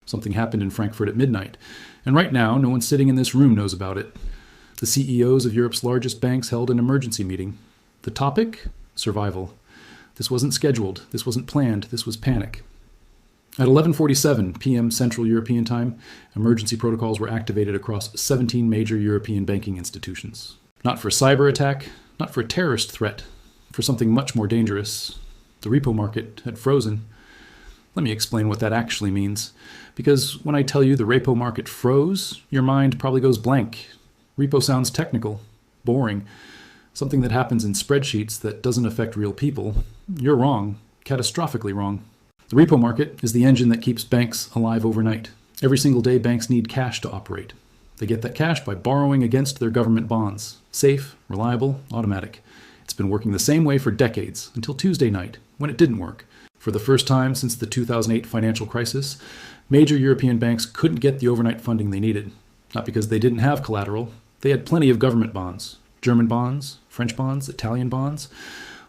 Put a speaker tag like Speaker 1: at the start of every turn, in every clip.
Speaker 1: Something happened in Frankfurt at midnight, and right now no one sitting in this room knows about it. The CEOs of Europe's largest banks held an emergency meeting. The topic? Survival. This wasn't scheduled, this wasn't planned, this was panic. At 11:47 p.m. Central European Time, emergency protocols were activated across 17 major European banking institutions. Not for a cyber attack, not for a terrorist threat, for something much more dangerous. The repo market had frozen. Let me explain what that actually means, because when I tell you the repo market froze, your mind probably goes blank. Repo sounds technical, boring, something that happens in spreadsheets that doesn't affect real people. You're wrong, catastrophically wrong. The repo market is the engine that keeps banks alive overnight. Every single day, banks need cash to operate. They get that cash by borrowing against their government bonds. Safe, reliable, automatic. It's been working the same way for decades, until Tuesday night, when it didn't work. For the first time since the 2008 financial crisis, major European banks couldn't get the overnight funding they needed. Not because they didn't have collateral. They had plenty of government bonds. German bonds, French bonds, Italian bonds,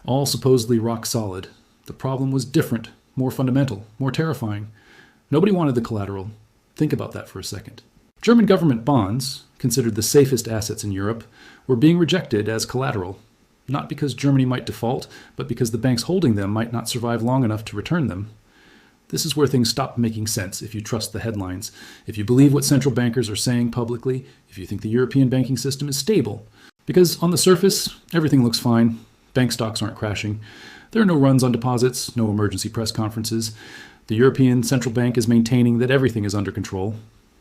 Speaker 1: all supposedly rock solid. The problem was different, more fundamental, more terrifying. Nobody wanted the collateral. Think about that for a second. German government bonds, considered the safest assets in Europe, were being rejected as collateral. Not because Germany might default, but because the banks holding them might not survive long enough to return them. This is where things stop making sense if you trust the headlines, if you believe what central bankers are saying publicly, if you think the European banking system is stable. Because on the surface, everything looks fine. Bank stocks aren't crashing. There are no runs on deposits, no emergency press conferences. The European Central Bank is maintaining that everything is under control.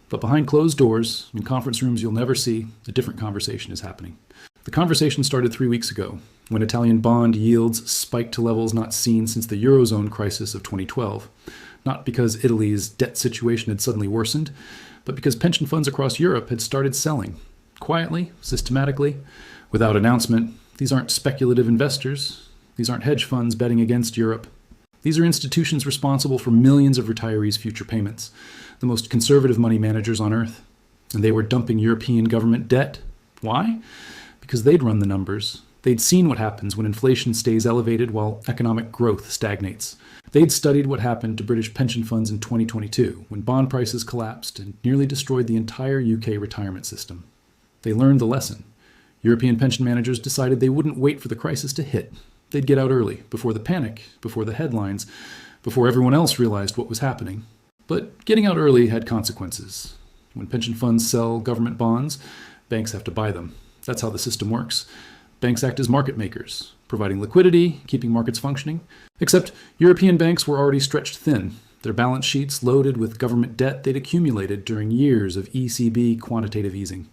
Speaker 1: But behind closed doors, in conference rooms you'll never see, a different conversation is happening. The conversation started 3 weeks ago, when Italian bond yields spiked to levels not seen since the Eurozone crisis of 2012. Not because Italy's debt situation had suddenly worsened, but because pension funds across Europe had started selling. Quietly, systematically, without announcement. These aren't speculative investors. These aren't hedge funds betting against Europe. These are institutions responsible for millions of retirees' future payments, the most conservative money managers on earth. And they were dumping European government debt. Why? Because they'd run the numbers. They'd seen what happens when inflation stays elevated while economic growth stagnates. They'd studied what happened to British pension funds in 2022, when bond prices collapsed and nearly destroyed the entire UK retirement system. They learned the lesson. European pension managers decided they wouldn't wait for the crisis to hit. They'd get out early, before the panic, before the headlines, before everyone else realized what was happening. But getting out early had consequences. When pension funds sell government bonds, banks have to buy them. That's how the system works. Banks act as market makers, providing liquidity, keeping markets functioning. Except European banks were already stretched thin, their balance sheets loaded with government debt they'd accumulated during years of ECB quantitative easing.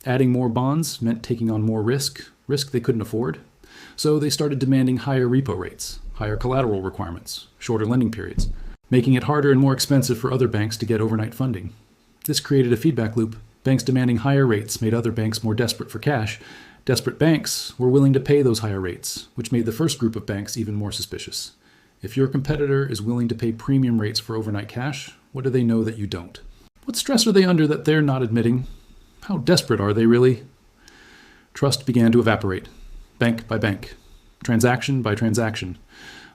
Speaker 1: Adding more bonds meant taking on more risk they couldn't afford. So they started demanding higher repo rates, higher collateral requirements, shorter lending periods, making it harder and more expensive for other banks to get overnight funding. This created a feedback loop. Banks demanding higher rates made other banks more desperate for cash. Desperate banks were willing to pay those higher rates, which made the first group of banks even more suspicious. If your competitor is willing to pay premium rates for overnight cash, what do they know that you don't? What stress are they under that they're not admitting? How desperate are they really? Trust began to evaporate, bank by bank, transaction by transaction,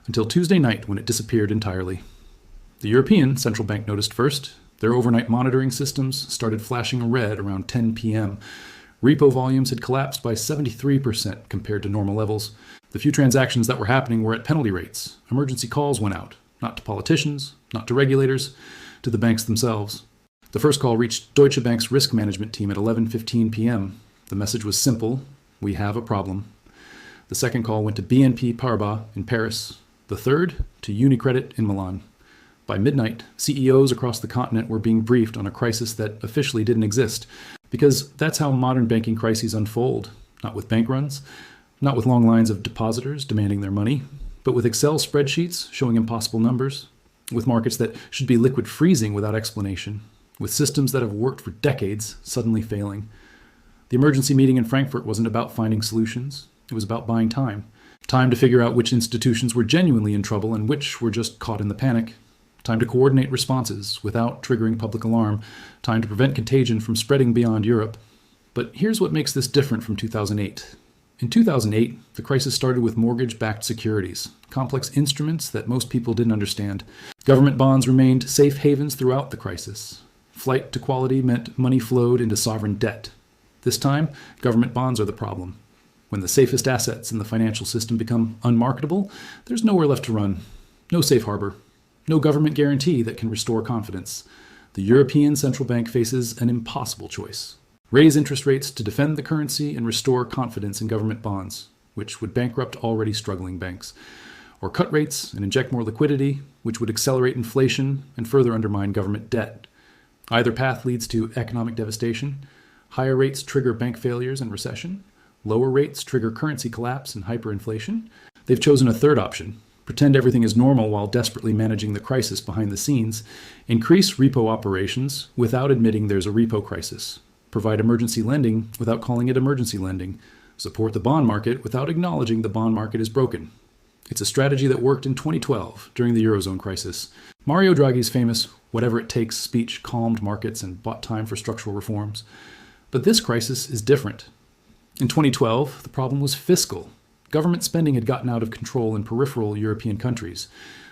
Speaker 1: until Tuesday night when it disappeared entirely. The European Central Bank noticed first. Their overnight monitoring systems started flashing red around 10 p.m. Repo volumes had collapsed by 73% compared to normal levels. The few transactions that were happening were at penalty rates. Emergency calls went out, not to politicians, not to regulators, to the banks themselves. The first call reached Deutsche Bank's risk management team at 11:15 p.m. The message was simple: we have a problem. The second call went to BNP Paribas in Paris. The third to UniCredit in Milan. By midnight, CEOs across the continent were being briefed on a crisis that officially didn't exist, because that's how modern banking crises unfold, not with bank runs, not with long lines of depositors demanding their money, but with Excel spreadsheets showing impossible numbers, with markets that should be liquid freezing without explanation, with systems that have worked for decades suddenly failing. The emergency meeting in Frankfurt wasn't about finding solutions. It was about buying time. Time to figure out which institutions were genuinely in trouble and which were just caught in the panic. Time to coordinate responses without triggering public alarm. Time to prevent contagion from spreading beyond Europe. But here's what makes this different from 2008. In 2008, the crisis started with mortgage-backed securities, complex instruments that most people didn't understand. Government bonds remained safe havens throughout the crisis. Flight to quality meant money flowed into sovereign debt. This time, government bonds are the problem. When the safest assets in the financial system become unmarketable, there's nowhere left to run. No safe harbor. No government guarantee that can restore confidence. The European Central Bank faces an impossible choice. Raise interest rates to defend the currency and restore confidence in government bonds, which would bankrupt already struggling banks. Or cut rates and inject more liquidity, which would accelerate inflation and further undermine government debt. Either path leads to economic devastation. Higher rates trigger bank failures and recession. Lower rates trigger currency collapse and hyperinflation. They've chosen a third option. Pretend everything is normal while desperately managing the crisis behind the scenes. Increase repo operations without admitting there's a repo crisis. Provide emergency lending without calling it emergency lending. Support the bond market without acknowledging the bond market is broken. It's a strategy that worked in 2012 during the Eurozone crisis. Mario Draghi's famous "whatever it takes" speech calmed markets and bought time for structural reforms. But this crisis is different. In 2012, the problem was fiscal. Government spending had gotten out of control in peripheral European countries.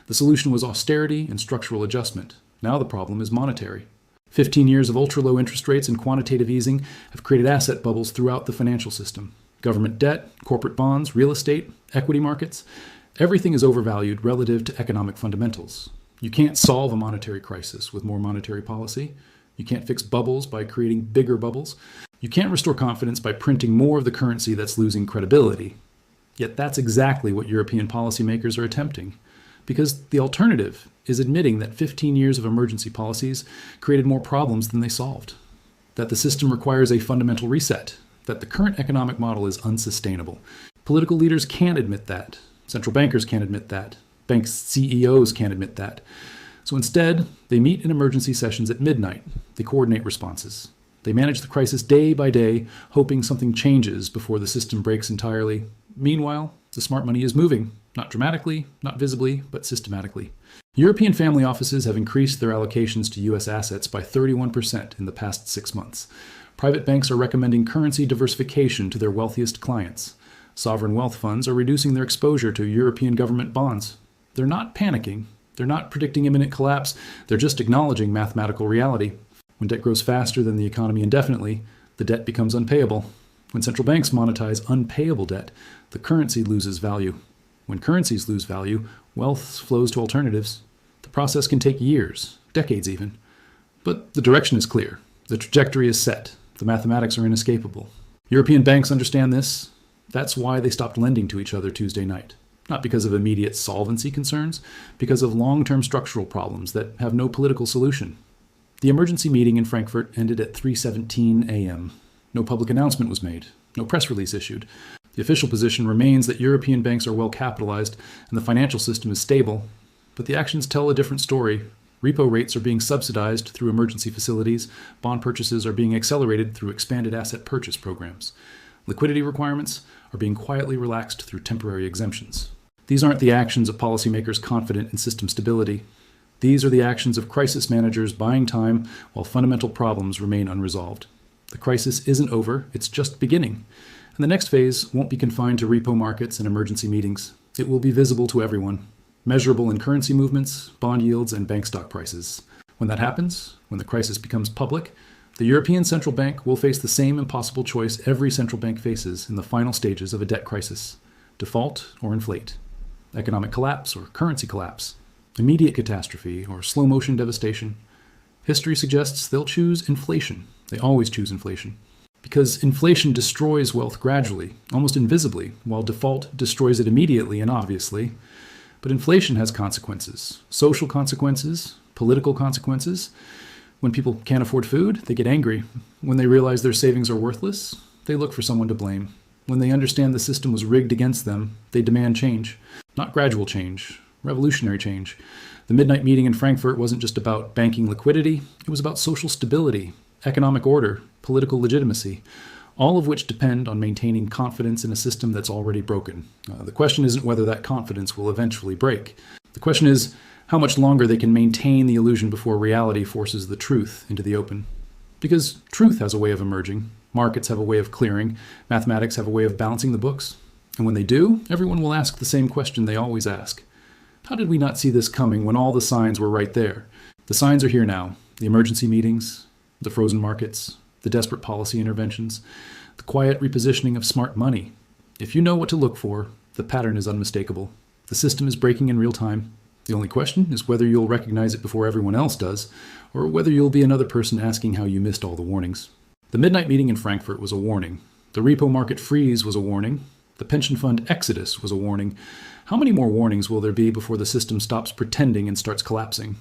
Speaker 1: The solution was austerity and structural adjustment. Now the problem is monetary. 15 years of ultra-low interest rates and quantitative easing have created asset bubbles throughout the financial system. Government debt, corporate bonds, real estate, equity markets, everything is overvalued relative to economic fundamentals. You can't solve a monetary crisis with more monetary policy. You can't fix bubbles by creating bigger bubbles. You can't restore confidence by printing more of the currency that's losing credibility. Yet that's exactly what European policymakers are attempting, because the alternative is admitting that 15 years of emergency policies created more problems than they solved, that the system requires a fundamental reset, that the current economic model is unsustainable. Political leaders can't admit that. Central bankers can't admit that. Bank CEOs can't admit that. So instead, they meet in emergency sessions at midnight. They coordinate responses. They manage the crisis day by day, hoping something changes before the system breaks entirely. Meanwhile, the smart money is moving, not dramatically, not visibly, but systematically. European family offices have increased their allocations to U.S. assets by 31% in the past 6 months. Private banks are recommending currency diversification to their wealthiest clients. Sovereign wealth funds are reducing their exposure to European government bonds. They're not panicking. They're not predicting imminent collapse. They're just acknowledging mathematical reality. When debt grows faster than the economy indefinitely, the debt becomes unpayable. When central banks monetize unpayable debt, the currency loses value. When currencies lose value, wealth flows to alternatives. The process can take years, decades even. But the direction is clear. The trajectory is set. The mathematics are inescapable. European banks understand this. That's why they stopped lending to each other Tuesday night. Not because of immediate solvency concerns, because of long-term structural problems that have no political solution. The emergency meeting in Frankfurt ended at 3:17 a.m. No public announcement was made. No press release issued. The official position remains that European banks are well capitalized and the financial system is stable. But the actions tell a different story. Repo rates are being subsidized through emergency facilities. Bond purchases are being accelerated through expanded asset purchase programs. Liquidity requirements are being quietly relaxed through temporary exemptions. These aren't the actions of policymakers confident in system stability. These are the actions of crisis managers buying time while fundamental problems remain unresolved. The crisis isn't over, it's just beginning. And the next phase won't be confined to repo markets and emergency meetings. It will be visible to everyone, measurable in currency movements, bond yields, and bank stock prices. When that happens, when the crisis becomes public, the European Central Bank will face the same impossible choice every central bank faces in the final stages of a debt crisis: default or inflate, economic collapse or currency collapse, immediate catastrophe or slow-motion devastation. History suggests they'll choose inflation. They always choose inflation. Because inflation destroys wealth gradually, almost invisibly, while default destroys it immediately and obviously. But inflation has consequences: social consequences, political consequences. When people can't afford food, they get angry. When they realize their savings are worthless, they look for someone to blame. When they understand the system was rigged against them, they demand change. Not gradual change, revolutionary change. The midnight meeting in Frankfurt wasn't just about banking liquidity, it was about social stability, economic order, political legitimacy, all of which depend on maintaining confidence in a system that's already broken. The question isn't whether that confidence will eventually break. The question is how much longer they can maintain the illusion before reality forces the truth into the open. Because truth has a way of emerging. Markets have a way of clearing. Mathematics have a way of balancing the books. And when they do, everyone will ask the same question they always ask. How did we not see this coming when all the signs were right there? The signs are here now. The emergency meetings, the frozen markets, the desperate policy interventions, the quiet repositioning of smart money. If you know what to look for, the pattern is unmistakable. The system is breaking in real time. The only question is whether you'll recognize it before everyone else does, or whether you'll be another person asking how you missed all the warnings. The midnight meeting in Frankfurt was a warning. The repo market freeze was a warning. The pension fund exodus was a warning. How many more warnings will there be before the system stops pretending and starts collapsing?